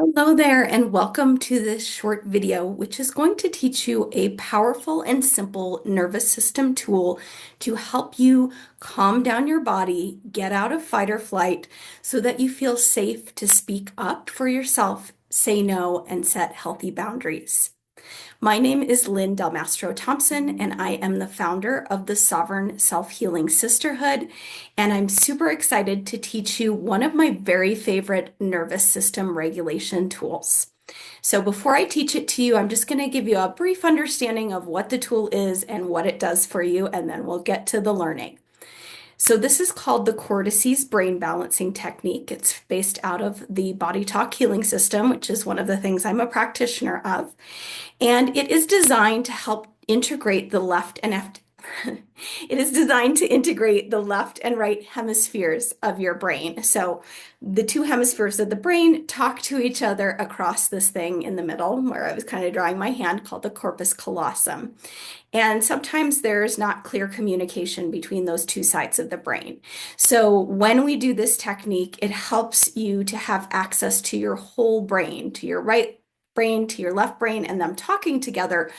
Hello there, and welcome to this short video, which is going to teach you a powerful and simple nervous system tool to help you calm down your body, get out of fight or flight, so that you feel safe to speak up for yourself, say no, and set healthy boundaries. My name is Lynn Del Mastro Thompson, and I am the founder of the Sovereign Self-Healing Sisterhood. And I'm super excited to teach you one of my very favorite nervous system regulation tools. So before I teach it to you, I'm just going to give you a brief understanding of what the tool is and what it does for you, and then we'll get to the learning. So this is called the Cortices Brain Balancing Technique. It's based out of the Body Talk Healing System, which is one of the things I'm a practitioner of. And it is designed to help integrate the left and left. It is designed to integrate the left and right hemispheres of your brain. So the two hemispheres of the brain talk to each other across this thing in the middle, where I was kind of drawing my hand, called the corpus callosum. And sometimes there's not clear communication between those two sides of the brain. So when we do this technique, it helps you to have access to your whole brain, to your right brain, to your left brain, and them talking together.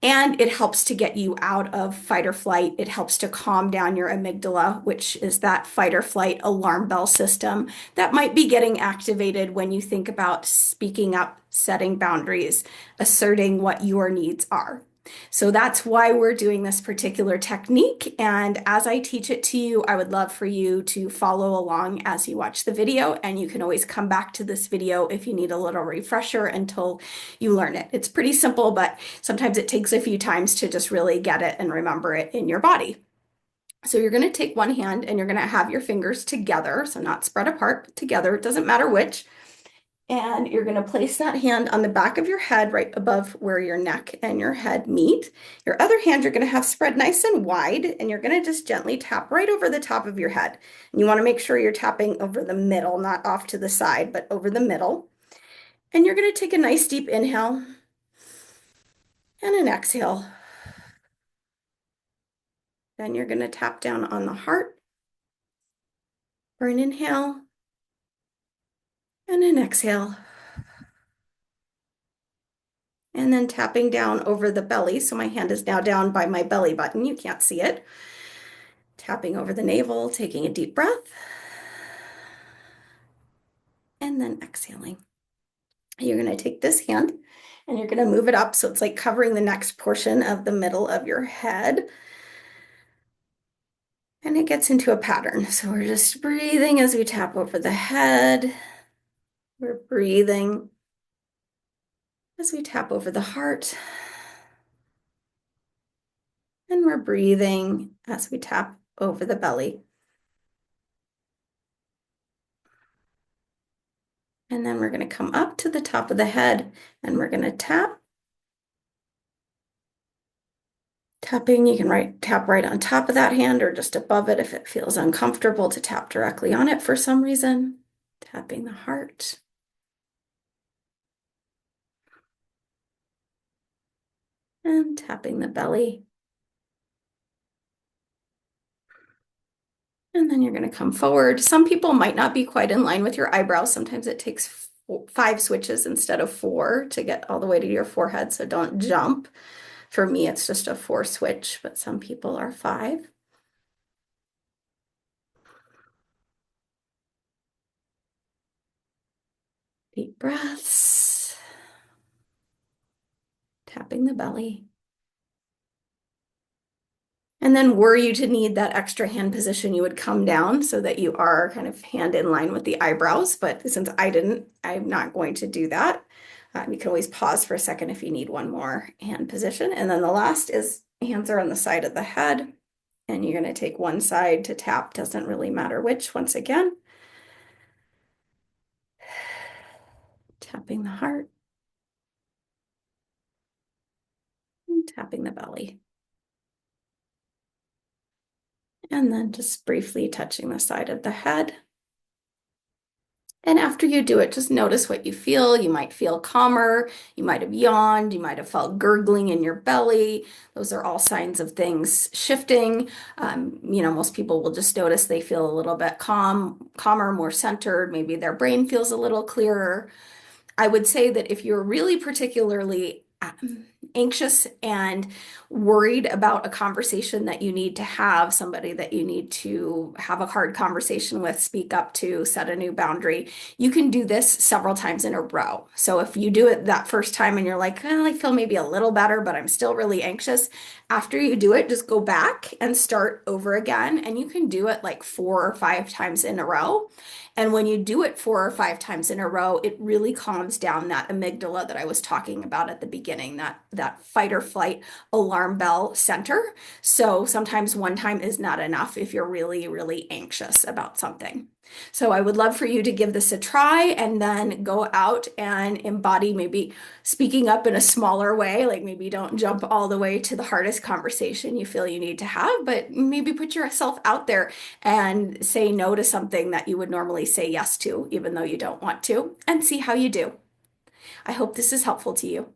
And it helps to get you out of fight or flight. It helps to calm down your amygdala, which is that fight or flight alarm bell system that might be getting activated when you think about speaking up, setting boundaries, asserting what your needs are. So that's why we're doing this particular technique. And as I teach it to you, I would love for you to follow along as you watch the video. And you can always come back to this video if you need a little refresher until you learn it. It's pretty simple, but sometimes it takes a few times to just really get it and remember it in your body. So you're going to take one hand and you're going to have your fingers together, so not spread apart, but together. It doesn't matter which. And you're going to place that hand on the back of your head, right above where your neck and your head meet. Your other hand you're going to have spread nice and wide, and you're going to just gently tap right over the top of your head. And you want to make sure you're tapping over the middle, not off to the side, but over the middle. And you're going to take a nice deep inhale and an exhale. Then you're going to tap down on the heart for an inhale and an exhale. And then tapping down over the belly. So my hand is now down by my belly button. You can't see it. Tapping over the navel, taking a deep breath, and then exhaling. You're going to take this hand and you're going to move it up so it's like covering the next portion of the middle of your head. And it gets into a pattern. So we're just breathing as we tap over the head. We're breathing as we tap over the heart. And we're breathing as we tap over the belly. And then we're going to come up to the top of the head and we're going to tap. Tapping, you can tap right on top of that hand or just above it if it feels uncomfortable to tap directly on it for some reason. Tapping the heart. And tapping the belly. And then you're going to come forward. Some people might not be quite in line with your eyebrows. Sometimes it takes 5 switches instead of 4 to get all the way to your forehead, so don't jump. For me, it's just a 4 switch, but some people are 5. Deep breaths. Tapping the belly. And then were you to need that extra hand position, you would come down so that you are kind of hand in line with the eyebrows. But since I didn't, I'm not going to do that. You can always pause for a second if you need one more hand position. And then the last is hands are on the side of the head. And you're going to take one side to tap, doesn't really matter which, once again. Tapping the heart. And tapping the belly. And then just briefly touching the side of the head. And after you do it, just notice what you feel. You might feel calmer. You might have yawned. You might have felt gurgling in your belly. Those are all signs of things shifting. Most people will just notice they feel a little bit calmer, more centered. Maybe their brain feels a little clearer. I would say that if you're really particularly anxious and worried about a conversation that you need to have, somebody that you need to have a hard conversation with, speak up to, set a new boundary, you can do this several times in a row. So if you do it that first time and you're like, I feel maybe a little better, but I'm still really anxious, after you do it, just go back and start over again. And you can do it like 4 or 5 times in a row. And when you do it 4 or 5 times in a row, it really calms down that amygdala that I was talking about at the beginning, that fight or flight alarm bell center. So sometimes one time is not enough if you're really, really anxious about something. So I would love for you to give this a try and then go out and embody maybe speaking up in a smaller way. Like maybe don't jump all the way to the hardest conversation you feel you need to have, but maybe put yourself out there and say no to something that you would normally say yes to, even though you don't want to, and see how you do. I hope this is helpful to you.